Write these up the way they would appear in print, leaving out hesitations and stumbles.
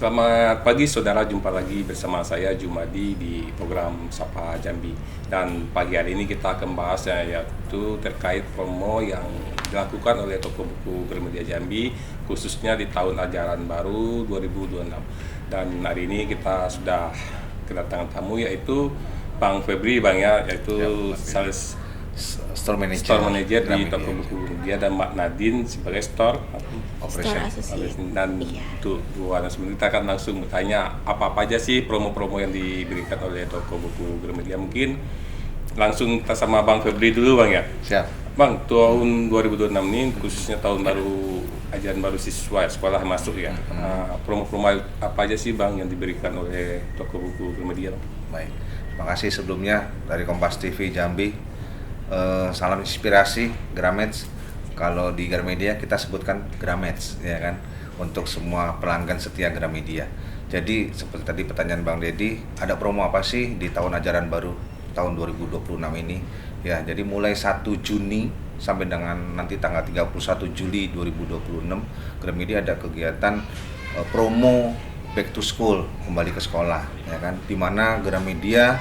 Selamat pagi saudara, jumpa lagi bersama saya Jumadi di program Sapa Jambi. Dan pagi hari ini kita akan bahas yaitu terkait promo yang dilakukan oleh toko buku Gramedia Jambi khususnya di tahun ajaran baru 2026. Dan hari ini kita sudah kedatangan tamu yaitu Bang Febri, Bang yaitu sales Store Manager di toko buku dia, dan Mbak Nadine sebagai Store Operation. dan untuk dua sebelum kita akan langsung bertanya apa aja sih promo-promo yang diberikan oleh toko buku Gramedia. Mungkin langsung kita sama Bang Febri dulu, Bang ya. Siap. Bang, tahun 2026 ini khususnya tahun baru ajaran baru siswa sekolah masuk ya. Promo-promo apa aja sih Bang yang diberikan oleh toko buku Gramedia? Baik. Terima kasih sebelumnya dari Kompas TV Jambi. Salam inspirasi Gramets. Kalau di Gramedia kita sebutkan Gramets, ya kan, untuk semua pelanggan setia Gramedia. Jadi seperti tadi pertanyaan Bang Dedi, ada promo apa sih di tahun ajaran baru tahun 2026 ini? Ya, jadi mulai 1 Juni sampai dengan nanti tanggal 31 Juli 2026, Gramedia ada kegiatan promo back to school, kembali ke sekolah, ya kan, di mana Gramedia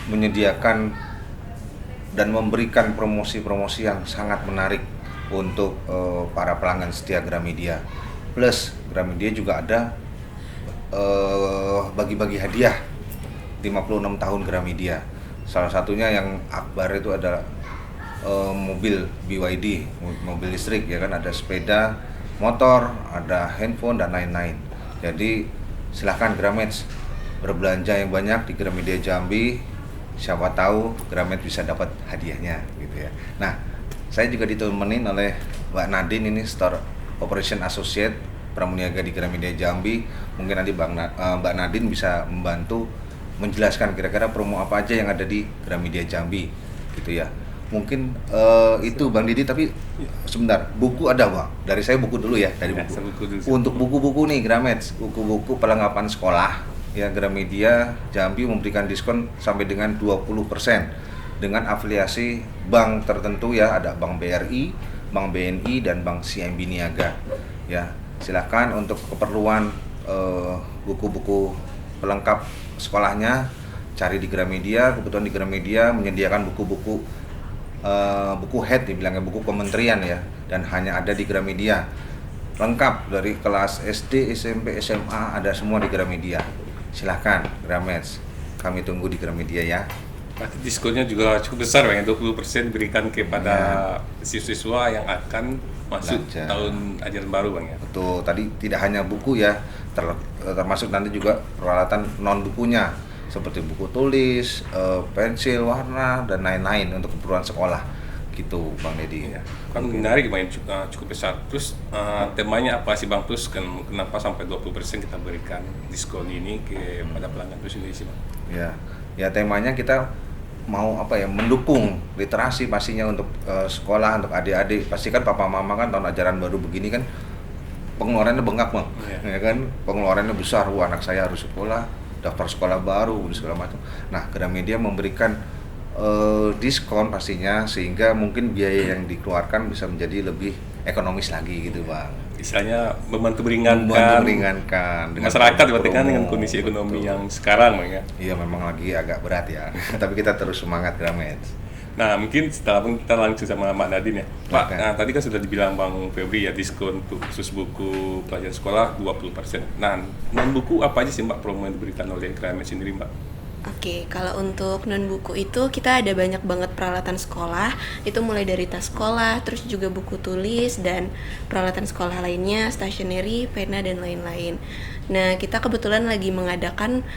menyediakan dan memberikan promosi-promosi yang sangat menarik untuk para pelanggan setia Gramedia. Plus Gramedia juga ada bagi-bagi hadiah 56 tahun Gramedia. Salah satunya yang akbar itu ada mobil BYD, mobil listrik, ya kan, ada sepeda motor, ada handphone dan lain-lain. Jadi silahkan Gramets berbelanja yang banyak di Gramedia Jambi. Siapa tahu Gramet bisa dapat hadiahnya gitu ya. Nah, saya juga ditemenin oleh Mbak Nadine, ini Store Operation Associate Pramuniaga di Gramedia Jambi. Mungkin nanti Mbak Nadine bisa membantu menjelaskan kira-kira promo apa aja yang ada di Gramedia Jambi gitu ya. Mungkin itu Bang Didi, tapi sebentar, buku ada Bang? Dari saya buku dulu ya, dari buku. Untuk buku-buku nih Gramet, buku-buku perlengkapan sekolah ya, Gramedia Jambi memberikan diskon sampai dengan 20% dengan afiliasi bank tertentu ya, ada Bank BRI, Bank BNI dan Bank CIMB Niaga. Ya, silakan untuk keperluan buku-buku pelengkap sekolahnya cari di Gramedia. Kebetulan di Gramedia menyediakan buku-buku buku head, dibilangnya buku kementerian ya, dan hanya ada di Gramedia. Lengkap dari kelas SD, SMP, SMA ada semua di Gramedia. Silahkan Gramets, kami tunggu di Gramedia ya. Berarti diskonnya juga cukup besar Bang, 20% diberikan kepada siswa yang akan masuk tahun ajaran baru Bang ya. Betul, tadi tidak hanya buku ya, termasuk nanti juga peralatan non bukunya seperti buku tulis, pensil, warna dan lain-lain untuk keperluan sekolah gitu Bang Dedi. Ya, kan menarik Bang, cukup besar. Terus temanya apa sih Bang? Terus kenapa sampai 20% kita berikan diskon ini kepada pelanggan itu sendiri sih Bang? Ya temanya kita mau apa ya, mendukung literasi pastinya untuk sekolah, untuk adik-adik. Pasti kan papa mama kan tahun ajaran baru begini kan pengeluarannya bengkak Bang. Ya kan, pengeluarannya besar. Wah, anak saya harus sekolah, daftar sekolah baru, segala macam. Nah, Gramedia memberikan diskon pastinya, sehingga mungkin biaya yang dikeluarkan bisa menjadi lebih ekonomis lagi gitu Bang. Misalnya membantu meringankan masyarakat dengan kondisi ekonomi yang sekarang Bang ya. Iya, memang lagi agak berat ya. Tapi kita terus semangat Gramets. Nah, mungkin setelah kita langsung sama Mbak Nadine ya. Pak, tadi kan sudah dibilang Bang Febri ya, diskon untuk khusus buku pelajaran sekolah 20%. Nah, non buku apa aja sih Mbak promo yang diberikan oleh Gramets sendiri Mbak? Oke, kalau untuk non buku itu kita ada banyak banget peralatan sekolah. Itu mulai dari tas sekolah, terus juga buku tulis dan peralatan sekolah lainnya, stationery, pena dan lain-lain. Nah, kita kebetulan lagi mengadakan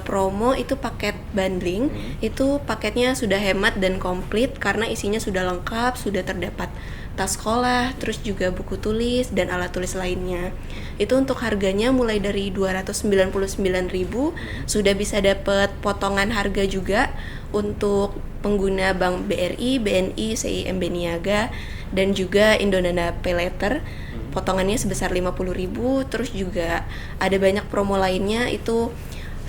promo itu paket bundling. Itu paketnya sudah hemat dan komplit karena isinya sudah lengkap, sudah terdapat tas sekolah, terus juga buku tulis dan alat tulis lainnya. Itu untuk harganya mulai dari 299.000, sudah bisa dapat potongan harga juga untuk pengguna Bank BRI, BNI, CIMB Niaga dan juga Indonesian Pay Later. Potongannya sebesar 50.000, terus juga ada banyak promo lainnya itu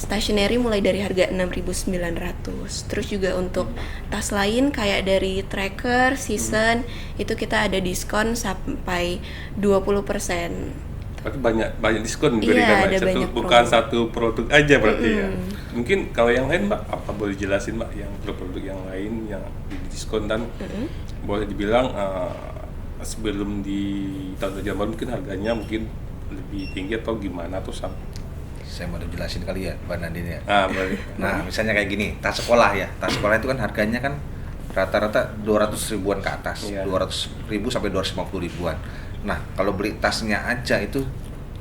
stationery mulai dari harga 6.900. Terus juga untuk tas lain kayak dari tracker, season itu kita ada diskon sampai 20%. Berarti banyak diskon Iya, diberikan ada Mbak. banyak Bukan promo. satu produk aja berarti ya. Mungkin kalau yang lain Mbak, apa boleh jelasin Mbak yang produk yang lain yang diskon dan boleh dibilang sebelum di tahun ajaran baru mungkin harganya mungkin lebih tinggi atau gimana atau sama? Saya mau jelasin kali ya, Mbak Nadine ya. Boleh. Nah, misalnya kayak gini, tas sekolah ya. Tas sekolah itu kan harganya kan rata-rata 200 ribuan ke atas. Iya. 200 ribu sampai 250 ribuan. Nah, kalau beli tasnya aja itu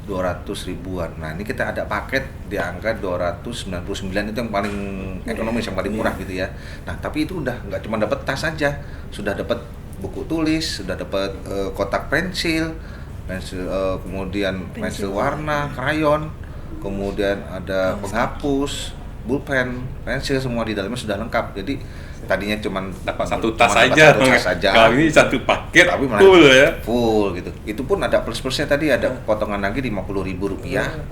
200 ribuan. Nah, ini kita ada paket di angka 299 itu yang paling ekonomis, yang paling murah gitu ya. Nah, tapi itu udah nggak cuma dapat tas aja, sudah dapat buku tulis, sudah dapat kotak pensil, kemudian pensil warna, krayon, kemudian ada penghapus, pulpen, pensil, semua di dalamnya sudah lengkap. Jadi tadinya cuma Dapat satu tas dapat aja. satu tas aja. Kalau ini satu paket Tapi malah full ya. Full gitu. Itu pun ada plus-plusnya tadi, ada potongan lagi Rp50.000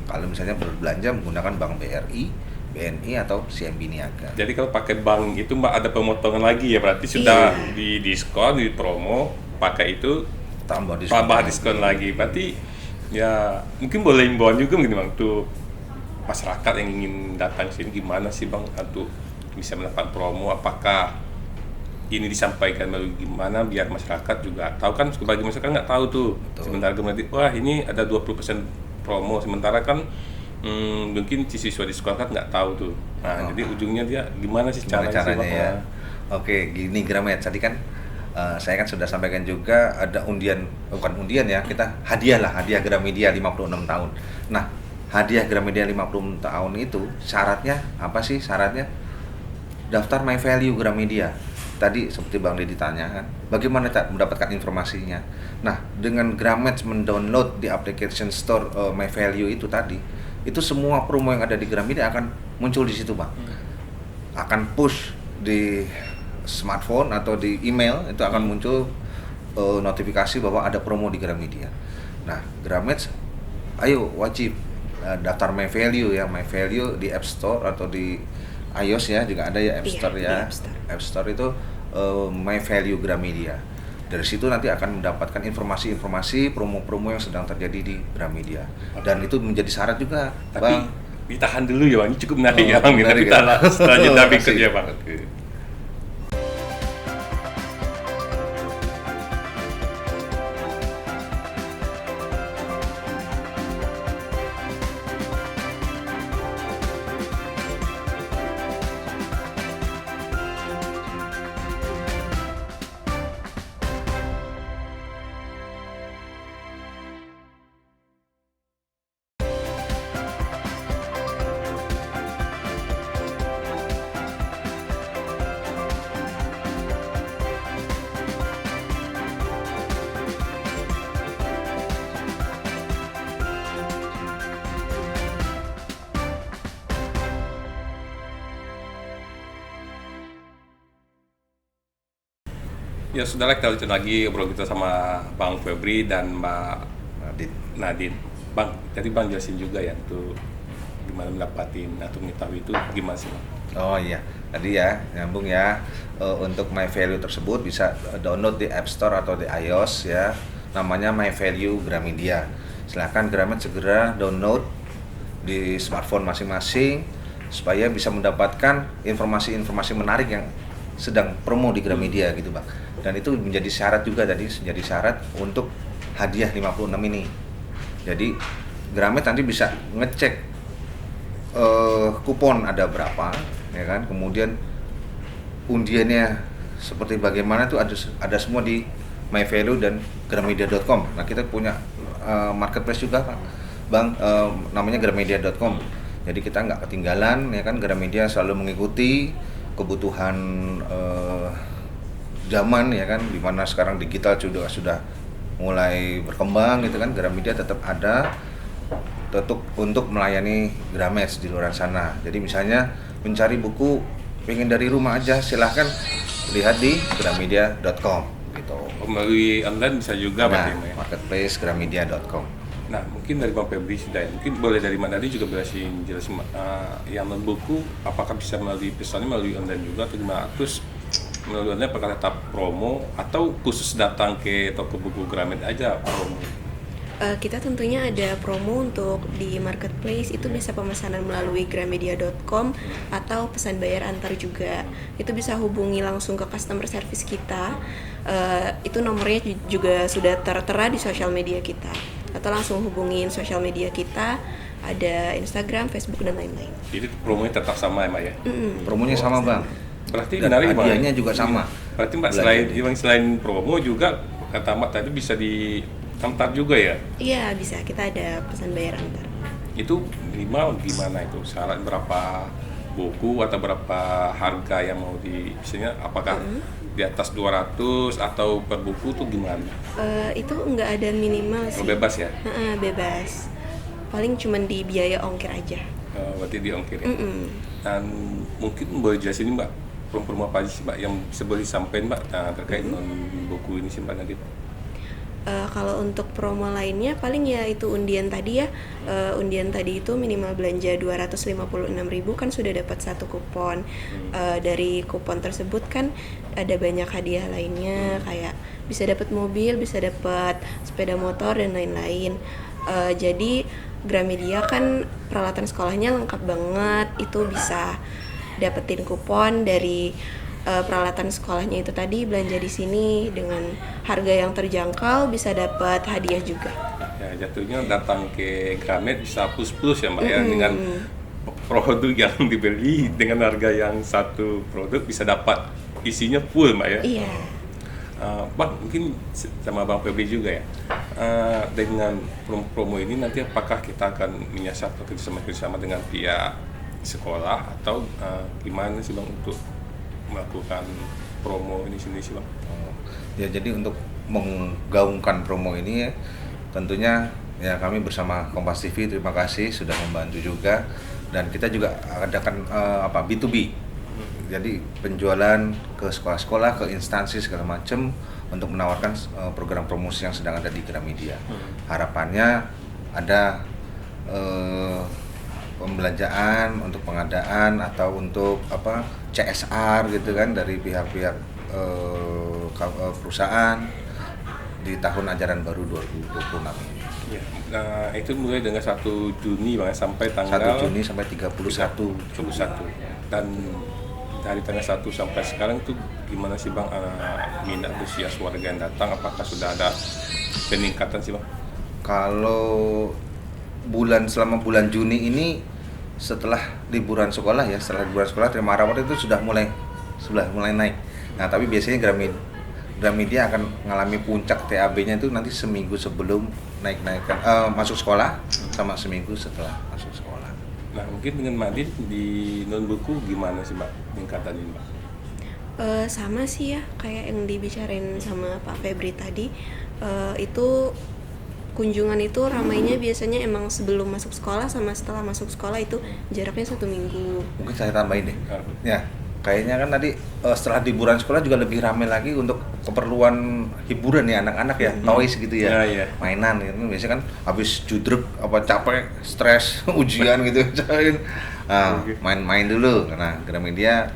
kalau misalnya berbelanja menggunakan Bank BRI, BNI atau CMB Niaga. Jadi kalau pakai bank itu Mbak ada pemotongan lagi ya, berarti sudah di diskon, di promo, pakai itu Tambah diskon. tambah diskon lagi. Berarti ya mungkin boleh imbauan juga mungkin Bang tuh masyarakat yang ingin datang sini gimana sih Bang untuk bisa mendapatkan promo, apakah ini disampaikan melalui gimana biar masyarakat juga tahu kan, sebagai masyarakat nggak tahu tuh. Betul. Sementara kemudian wah ini ada 20% promo, sementara kan mungkin siswa di sekolah kan nggak tahu tuh. Nah, jadi ujungnya dia gimana sih Gimana caranya, caranya sih, ya? Bang? Oke, gini Gramet, tadi kan saya kan sudah sampaikan juga ada undian, bukan undian ya, kita hadiah lah, hadiah Gramedia 56 tahun. Nah, hadiah Gramedia 50 tahun itu syaratnya apa sih? Syaratnya daftar My Value Gramedia. Tadi seperti Bang Deddy tanyakan, bagaimana mendapatkan informasinya? Nah, dengan Gramet mendownload di application store My Value itu tadi, itu semua promo yang ada di Gramedia akan muncul di situ, Bang. Akan push di smartphone atau di email, itu akan muncul notifikasi bahwa ada promo di Gramedia. Nah, Gramet, ayo wajib daftar My Value ya, My Value di App Store atau di iOS ya, juga ada ya App Iya, Store di ya. App Store. App Store itu My Value Gramedia. Dari situ nanti akan mendapatkan informasi-informasi promo-promo yang sedang terjadi di Gramedia. Dan itu menjadi syarat juga, Tapi Bang. ditahan dulu ya Bang, ini cukup menarik ya Oh, Bang, menarik kita ya? setelah jeda berikut Makasih. ya Bang. Oke. Ya saudara, kita lanjut lagi obrolan kita sama Bang Febri dan Mbak Adit. Nadine. Bang, tadi Bang jelasin juga ya tuh gimana mendapatin atau mengetahui itu gimana sih Bang? Oh iya, tadi ya nyambung ya. Untuk My Value tersebut bisa download di App Store atau di iOS ya. Namanya My Value Gramedia. Silahkan Gramet segera download di smartphone masing-masing supaya bisa mendapatkan informasi-informasi menarik yang sedang promo di Gramedia gitu, Bang. Dan itu menjadi syarat juga tadi, menjadi syarat untuk hadiah 56 ini. Jadi Gramet nanti bisa ngecek kupon ada berapa, ya kan? Kemudian undiannya seperti bagaimana itu ada semua di MyValue dan Gramedia.com. Nah, kita punya marketplace juga, Pak. Bang, namanya Gramedia.com. Jadi kita nggak ketinggalan, ya kan? Gramedia selalu mengikuti kebutuhan zaman, ya kan? Dimana sekarang digital sudah mulai berkembang, gitu kan? Gramedia tetap ada untuk melayani Gramet di luar sana. Jadi misalnya mencari buku pengen dari rumah aja, silahkan lihat di gramedia.com gitu. Melalui online bisa juga Nah, berarti Bang, ya? marketplace gramedia.com. Nah, mungkin dari Bang Febri sudah, mungkin boleh dari Mbak Nadi juga jelasin yang non-buku apakah bisa melalui pesannya melalui online juga atau gimana? Terus melalui online apakah tetap promo atau khusus datang ke toko buku Gramet aja promo? Kita tentunya ada promo untuk di marketplace, itu bisa pemesanan melalui gramedia.com atau pesan bayar antar juga. Itu bisa hubungi langsung ke customer service kita. Itu nomornya juga sudah tertera di sosial media kita. Atau langsung hubungin sosial media kita, ada Instagram, Facebook dan lain-lain. Jadi promonya tetap sama ya Mbak ya? Promonya sama Bang. Berarti Dan menarik Mbak. hadiahnya juga sama. Berarti Mbak Belanjanya. selain promo juga kata Mbak tadi bisa diantar juga ya? Iya, bisa. Kita ada pesan bayar antar. Itu gimana itu? Syarat berapa buku atau berapa harga yang mau misalnya apakah di atas 200 atau per buku tuh gimana? Itu nggak ada minimal sih. Oh, bebas ya? Bebas. Paling cuman di biaya ongkir aja. Berarti diongkir ya? Dan mungkin boleh jelasin Mbak, promo-promo apa aja sih Mbak yang bisa boleh disampaikan Mbak terkait dengan buku ini sih Mbak nanti? Kalau untuk promo lainnya paling ya itu undian tadi ya. Undian tadi itu minimal belanja 256.000 kan sudah dapat satu kupon. Dari kupon tersebut kan ada banyak hadiah lainnya, kayak bisa dapat mobil, bisa dapat sepeda motor dan lain-lain. Jadi Gramedia kan peralatan sekolahnya lengkap banget, itu bisa dapetin kupon dari peralatan sekolahnya itu tadi, belanja di sini dengan harga yang terjangkau, bisa dapat hadiah juga. Ya jatuhnya datang ke Gramet bisa plus ya Mbak ya, dengan produk yang dibeli dengan harga yang satu produk bisa dapat isinya full Mbak ya. Iya. Bang, mungkin sama Bang Febri juga ya, dengan promo ini nanti apakah kita akan menyasar kerjasama dengan pihak sekolah atau gimana sih Bang untuk melakukan promo ini sendiri sih Bang? Ya jadi untuk menggaungkan promo ini ya, tentunya ya kami bersama Kompas TV terima kasih sudah membantu juga, dan kita juga adakan B2B. Jadi penjualan ke sekolah-sekolah, ke instansi segala macam untuk menawarkan program promosi yang sedang ada di Gramedia. Harapannya ada pembelanjaan untuk pengadaan atau untuk CSR gitu kan dari pihak-pihak perusahaan di tahun ajaran baru 2026 ini. Ya, itu mulai dengan 1 Juni Bang, sampai 1 tanggal Juni sampai 31 Juli. Dan dari tanggal 1 sampai sekarang itu gimana sih Bang minat antusias warga yang datang, apakah sudah ada peningkatan sih Bang? Kalau selama bulan Juni ini setelah liburan sekolah ya, terima rapor itu sudah mulai naik. Nah, tapi biasanya Gramedia akan mengalami puncak TAB-nya itu nanti seminggu sebelum masuk sekolah sama seminggu setelah masuk sekolah. Nah, mungkin dengan Madin di non buku gimana sih Mbak tingkatan ini Mbak? Sama sih ya, kayak yang dibicarain sama Pak Febri tadi. Itu kunjungan itu ramainya biasanya emang sebelum masuk sekolah sama setelah masuk sekolah, itu jaraknya 1 minggu. Mungkin saya tambahin deh. Ya, kayaknya kan tadi setelah liburan sekolah juga lebih ramai lagi untuk keperluan hiburan ya anak-anak ya, toys gitu ya. Ya. Mainan gitu. Biasanya kan habis judruk capek, stres, ujian gitu. Nah, main-main dulu. Nah, Gramedia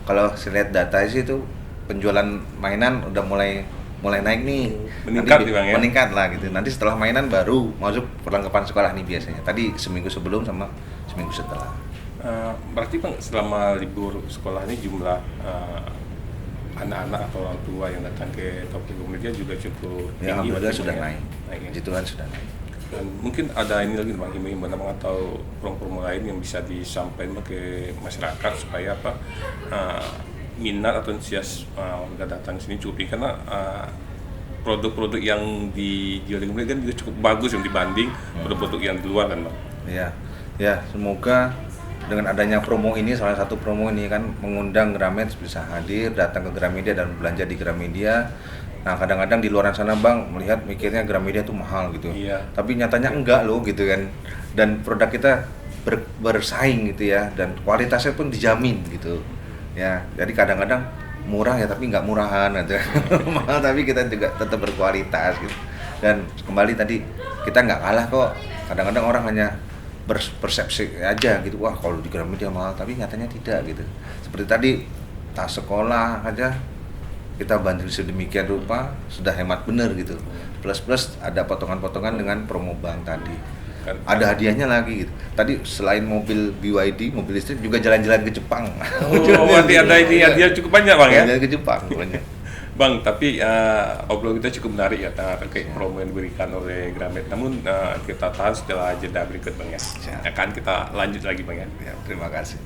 kalau saya lihat data sih itu penjualan mainan udah mulai naik nih, meningkat nanti, Bang ya? Meningkat lah gitu. Nanti setelah mainan baru masuk perlengkapan sekolah nih biasanya. Tadi seminggu sebelum sama seminggu setelah. Berarti Bang selama libur sekolah ini jumlah anak-anak atau orang tua yang datang ke Toko Gramedia juga cukup Ya, tinggi. alhamdulillah sudah ya? naik. Ya? Puji Tuhan sudah naik. Dan mungkin ada ini lagi Bang, himbauan atau promo-promo lain yang bisa disampaikan ke masyarakat supaya minat atau antusias warga datang sini cukup tinggi, karena produk-produk yang dijual di Gramedia kan juga cukup bagus yang dibanding produk-produk yang di luar kan Bang. Ya, semoga dengan adanya promo ini, salah satu promo ini kan mengundang Gramet bisa hadir, datang ke Gramedia dan belanja di Gramedia. Nah, kadang-kadang di luar sana Bang melihat mikirnya Gramedia tuh mahal gitu. Iya. Tapi nyatanya enggak loh gitu kan. Dan produk kita bersaing gitu ya, dan kualitasnya pun dijamin gitu. Ya, jadi kadang-kadang murah ya tapi nggak murahan gitu. Mahal tapi kita juga tetap berkualitas gitu. Dan kembali tadi kita nggak kalah kok. Kadang-kadang orang hanya persepsi aja gitu, wah kalau di Gramedia mahal, tapi nyatanya tidak gitu. Seperti tadi tas sekolah aja kita bantu sedemikian rupa sudah hemat bener gitu. Plus ada potongan-potongan dengan promo bank tadi. Ada hadiahnya lagi gitu. Tadi selain mobil BYD, mobil listrik juga jalan-jalan ke Jepang. Oh, berarti ada ini hadiah cukup banyak Bang ya? Jalan ke Jepang banyak. Bang, tapi obrolan kita cukup menarik ya terkait promo yang diberikan oleh Gramet. Namun kita tahan setelah jeda berikut Bang ya. Akan kita lanjut lagi Bang ya. Ya, terima kasih.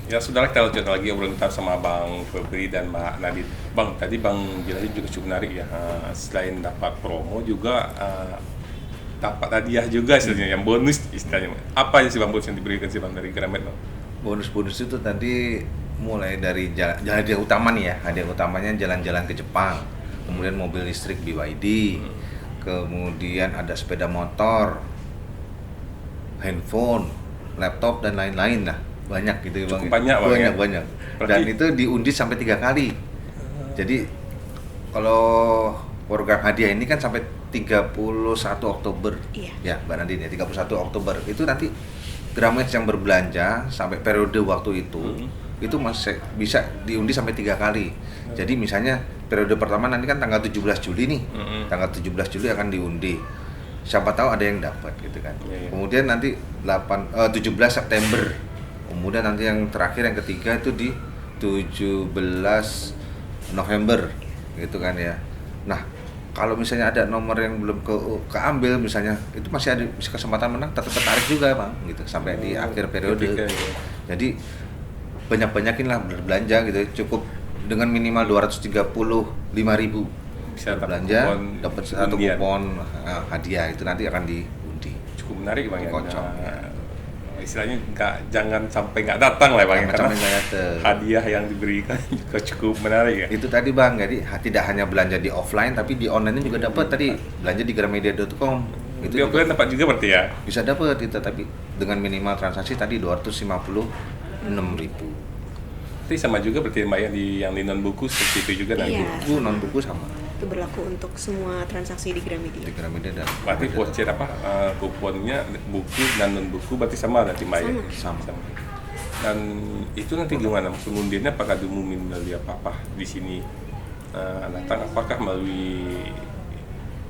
Ya saudara, kita lanjut lagi obrolan kita sama Bang Febri dan Mbak Nadine. Bang, tadi Bang jelasin juga cukup menarik ya. Selain dapat promo juga dapat hadiah juga istilahnya, yang bonus istilahnya. Apa aja sih Bang bonus yang diberikan sih Bang dari Gramet Bang? Bonus-bonus itu tadi mulai dari hadiah utama nih ya. Hadiah utamanya jalan-jalan ke Jepang, kemudian mobil listrik BYD, kemudian ada sepeda motor, handphone, laptop dan lain-lain lah. Banyak gitu ya Bang. Cukup banyak Bang ya? Banyak. Berarti... Dan itu diundi sampai 3 kali. Jadi kalau program hadiah ini kan sampai 31 Oktober. Iya. Ya, Mbak Nadine ya, 31 Oktober. Itu nanti Gramet yang berbelanja sampai periode waktu itu masih bisa diundi sampai 3 kali. Jadi misalnya periode pertama nanti kan tanggal 17 Juli nih. Tanggal 17 Juli akan diundi. Siapa tahu ada yang dapat gitu kan. Kemudian nanti 17 September. Kemudian nanti yang terakhir, yang ketiga itu di 17 November gitu kan ya. Nah, kalau misalnya ada nomor yang belum keambil misalnya, itu masih ada kesempatan menang, tetap tertarik juga Bang gitu sampai di akhir periode. Jadi banyak-banyakin lah berbelanja gitu, cukup dengan minimal 235.000 bisa belanja, dapat satu kupon hadiah, itu nanti akan diundi. Cukup menarik Bang ya. Kocok. Istilahnya jangan sampai nggak datang lah Bang ya, karena hadiah yang diberikan juga cukup menarik ya. Itu tadi Bang, jadi tidak hanya belanja di offline tapi di online juga dapat. Tadi belanja di gramedia.com itu di offline dapat juga berarti ya? Bisa dapat itu, tapi dengan minimal transaksi tadi 256.000. Itu sama juga berarti Mbak ya yang di non buku seperti itu juga. Iya. Buku non buku sama. Itu berlaku untuk semua transaksi di Gramedia. Di Gramedia dan berarti voucher kuponnya buku dan non buku berarti sama nanti Mbak ya? Sama. Dan itu nanti gimana pengundiannya, apakah diumumin melalui apa di sini datang, apakah melalui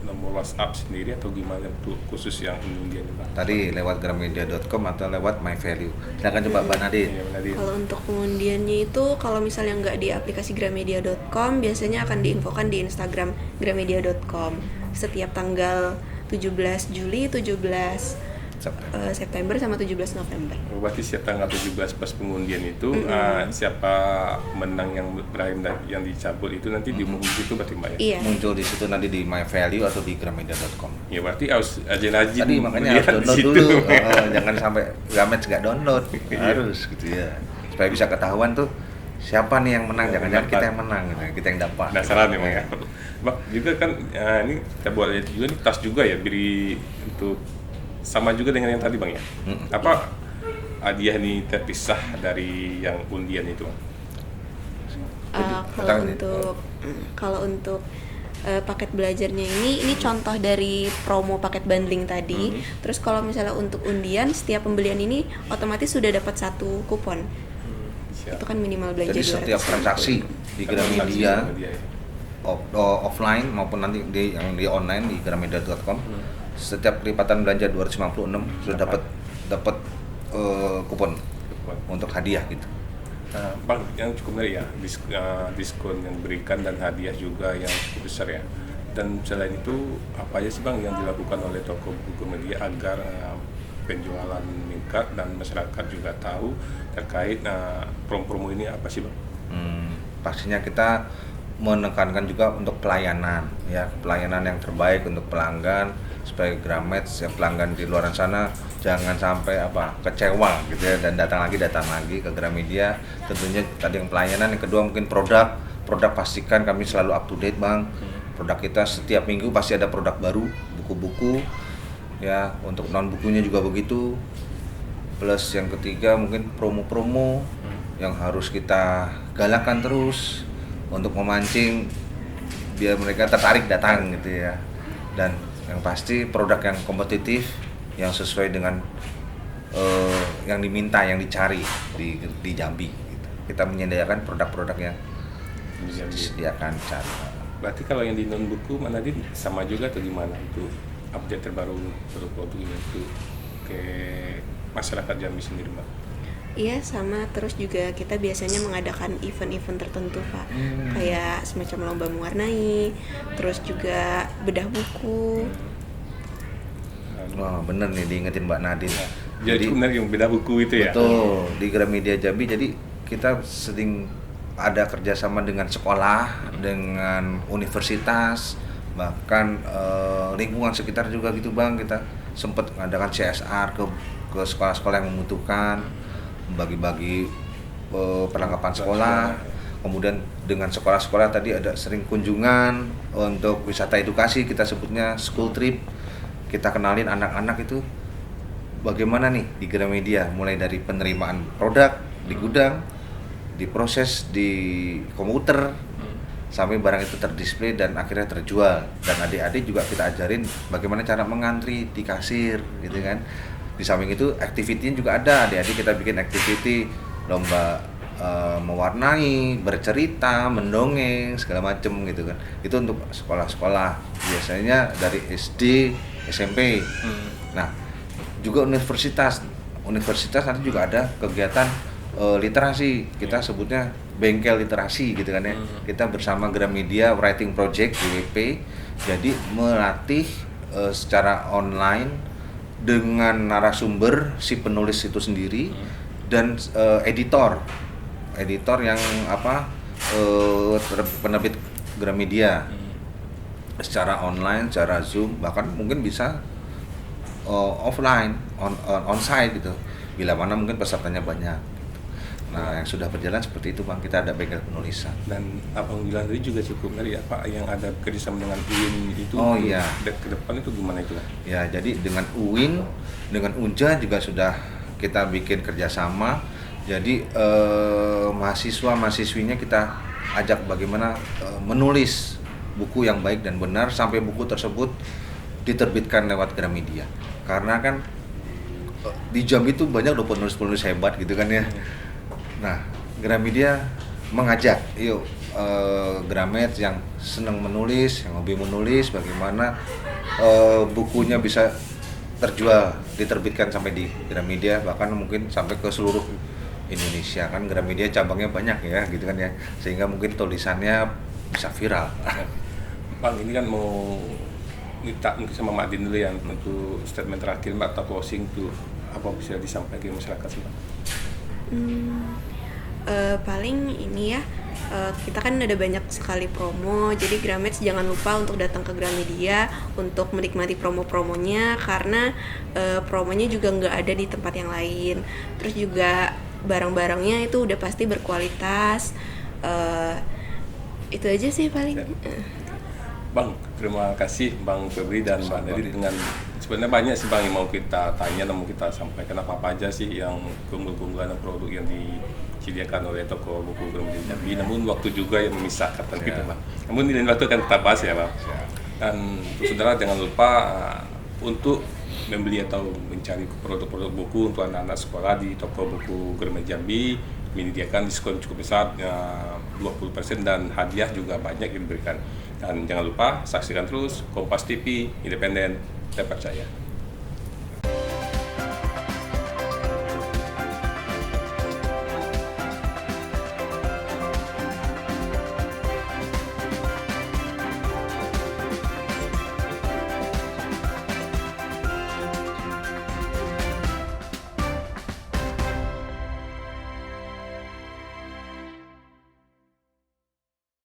nomor WhatsApp sendiri atau gimana untuk khusus yang pengundian Pak? Tadi lewat gramedia.com atau lewat My Value. Silakan coba Mbak Nadine. Kalau untuk pengundiannya itu, kalau misalnya nggak di aplikasi gramedia.com, biasanya akan diinfokan di Instagram gramedia.com. Setiap tanggal 17 Juli, 17 September sama 17 November. Berarti setiap tanggal 17 pas pengundian itu siapa menang yang berakhir yang dicabut itu nanti diumumkan itu berarti Mbak ya? Iya. Muncul di situ nanti di My Value atau di gramedia.com. Ya berarti harus rajin-rajin. Tadi makanya harus download dulu. Jangan sampai Gramet nggak download. Harus gitu ya. Supaya bisa ketahuan tuh siapa nih yang menang, jangan-jangan kita yang menang gitu, kita yang dapat. Penasaran nih Bang ya. Bang, juga kan ini kita buat juga nih tas juga ya, beri untuk sama juga dengan yang tadi Bang ya. Apa hadiah nih terpisah dari yang undian itu Bang? Kalau untuk paket belajarnya ini contoh dari promo paket bundling tadi. Terus kalau misalnya untuk undian, setiap pembelian ini otomatis sudah dapat 1 kupon. Itu kan minimal belanja. Jadi setiap transaksi di Gramedia offline maupun nanti yang di online di gramedia.com, setiap kelipatan belanja 256 sudah dapat kupon untuk hadiah gitu. Bang, yang cukup menarik ya, diskon yang diberikan dan hadiah juga yang cukup besar ya. Dan selain itu, apa aja sih Bang yang dilakukan oleh toko buku media agar penjualan meningkat dan masyarakat juga tahu terkait promo-promo ini apa sih Bang? pastinya kita menekankan juga untuk pelayanan ya, pelayanan yang terbaik untuk pelanggan supaya Gramet ya, pelanggan di luar sana jangan sampai kecewa gitu ya, dan datang lagi ke Gramedia. Tentunya tadi yang pelayanan, yang kedua mungkin produk pastikan kami selalu up to date Bang. Produk kita setiap minggu pasti ada produk baru, buku-buku ya, untuk non bukunya juga begitu. Plus yang ketiga mungkin promo-promo yang harus kita galakan terus untuk memancing biar mereka tertarik datang gitu ya. Dan yang pasti produk yang kompetitif yang sesuai dengan yang diminta, yang dicari di Jambi gitu. Kita menyediakan produk-produk yang disediakan cara. Berarti kalau yang di non buku mana Din sama juga atau gimana itu update terbaru produk itu ke masyarakat Jambi sendiri Mbak? Iya sama, terus juga kita biasanya mengadakan event-event tertentu Pak, kayak semacam lomba mewarnai, terus juga bedah buku. Wah bener nih diingetin Mbak Nadine. Jadi benar yang beda buku itu ya? Betul, di Gramedia Jambi jadi kita sering ada kerjasama dengan sekolah, dengan universitas, bahkan lingkungan sekitar juga gitu Bang. Kita sempat mengadakan CSR ke sekolah-sekolah yang membutuhkan, bagi-bagi perlengkapan sekolah. Kemudian dengan sekolah-sekolah tadi ada sering kunjungan untuk wisata edukasi, kita sebutnya school trip. Kita kenalin anak-anak itu bagaimana nih di Gramedia, mulai dari penerimaan produk di gudang, diproses di komputer, sampai barang itu terdisplay dan akhirnya terjual. Dan adik-adik juga kita ajarin bagaimana cara mengantri di kasir gitu kan. Di samping itu activity-nya juga ada, adik-adik kita bikin activity lomba mewarnai, bercerita, mendongeng, segala macem gitu kan. Itu untuk sekolah-sekolah, biasanya dari SD, SMP. Nah, juga universitas nanti juga ada kegiatan literasi, kita sebutnya bengkel literasi gitu kan ya. Kita bersama Gramedia Writing Project GWP, jadi melatih secara online dengan narasumber si penulis itu sendiri dan editor yang penerbit Gramedia secara online, secara Zoom, bahkan mungkin bisa offline, on-site gitu, bila mana mungkin pesertanya banyak. Nah, yang sudah berjalan seperti itu Bang, kita ada bengkel penulisan. Dan Abang bilang tadi juga cukup dari yang ada kerjasama dengan UIN itu. Oh iya. Ke depan itu gimana itu? Ya, jadi dengan UIN, dengan UNJA juga sudah kita bikin kerjasama. Jadi mahasiswa-mahasiswinya kita ajak bagaimana menulis buku yang baik dan benar sampai buku tersebut diterbitkan lewat Gramedia. Karena kan di Jambi itu banyak loh penulis-penulis hebat gitu kan ya. Nah, Gramedia mengajak, yuk Gramet yang senang menulis, yang hobi menulis, bagaimana bukunya bisa terjual, diterbitkan sampai di Gramedia, bahkan mungkin sampai ke seluruh Indonesia. Kan Gramedia cabangnya banyak ya, gitu kan ya, sehingga mungkin tulisannya bisa viral. Bang, ini kan mau minta mungkin sama Mbak Din dulu ya untuk statement terakhir Mbak atau closing tuh, apa bisa disampaikan ke masyarakat Mbak? Paling ini ya, kita kan ada banyak sekali promo, jadi Gramets jangan lupa untuk datang ke Gramedia untuk menikmati promo-promonya, karena promonya juga nggak ada di tempat yang lain. Terus juga barang-barangnya itu udah pasti berkualitas. Itu aja sih paling. Bang, terima kasih Bang Febri dan Mbak Nadine. Dengan sebenarnya banyak sih Bang yang mau kita tanya dan mau kita sampaikan, apa aja sih yang keunggulan produk yang disediakan oleh toko buku Gramedia Jambi. Namun waktu juga yang memisahkan kita Bang. Namun di lain waktu akan kita bahas ya Bang. Dan untuk saudara jangan lupa untuk membeli atau mencari produk-produk buku untuk anak-anak sekolah di toko buku Gramedia Jambi, menyediakan diskon cukup besar 20% dan hadiah juga banyak yang diberikan. Dan jangan lupa saksikan terus Kompas TV, independen, terpercaya.